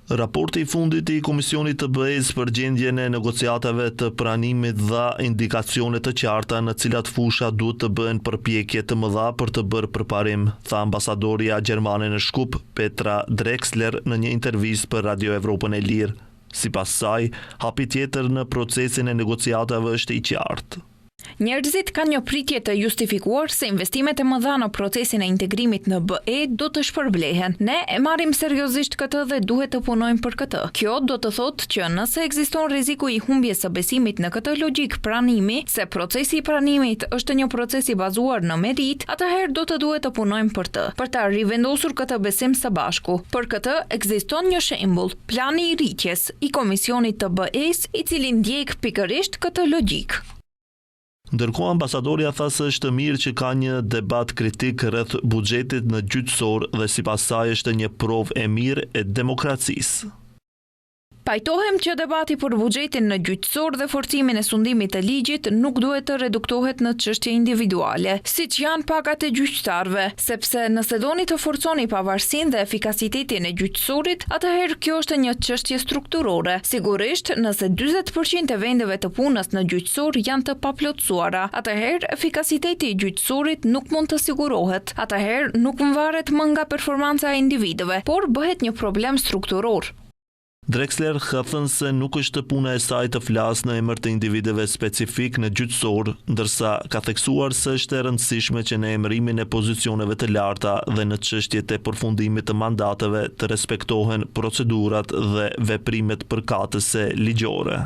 Raporti I fundit I Komisionit të BE-s për gjendjen e negociatave të pranimit dha indikacione të qarta në cilat fusha duhet të bëhen përpjekje të mëdha për të bërë përparim, tha ambasadorja gjermane në Shkup, Petra Drexler, në një intervistë për Radio Evropën e Lirë. Sipas saj, hapi tjetër në procesin e negociatave është I qartë. Njerëzit kanë një pritje të justifikuar se investimet e mëdha në procesin e integrimit në BE do të shpërblehen. Ne e marrim seriozisht këtë dhe duhet të punojmë për këtë. Kjo do të thotë që nëse ekziston rreziku I humbjes së besimit në këtë logjik pranimi, se procesi I pranimit është një proces I bazuar në merit, atëherë do të duhet të punojmë për të, për ta rivendosur këtë besim së bashku. Për këtë ekziston një shembull, plani I rritjes I Komisionit të BE-s, I cili ndjek pikërisht këtë logjik. Ndërkohë ambasadorja tha se është mirë që ka një debat kritik rreth buxhetit në gjyqësor dhe sipas saj është një provë e mirë e demokracisë. Pajtohem që debati për buxhetin në gjyqësor dhe forcimin e sundimit të ligjit nuk duhet të reduktohet në çështje individuale, siç janë pagat e gjyqtarëve, sepse nëse doni të forconi pavarësinë dhe efikasitetin e gjyqësorit, atëherë kjo është një çështje strukturore. Sigurisht, nëse 40% e vendeve të punës në gjyqësor janë të paplotësuara, atëherë efikasiteti I gjyqësorit nuk mund të sigurohet. Atëherë nuk varet më nga performanca e individëve, por bëhet një problem strukturor. Drexler ka thënë se nuk është puna e saj të flasë në emër të individëve specifik në gjyqësor, ndërsa ka theksuar se është e rëndësishme që në emërimin e pozicioneve të larta dhe në çështjet e përfundimit të mandateve të respektohen procedurat dhe veprimet përkatëse ligjore.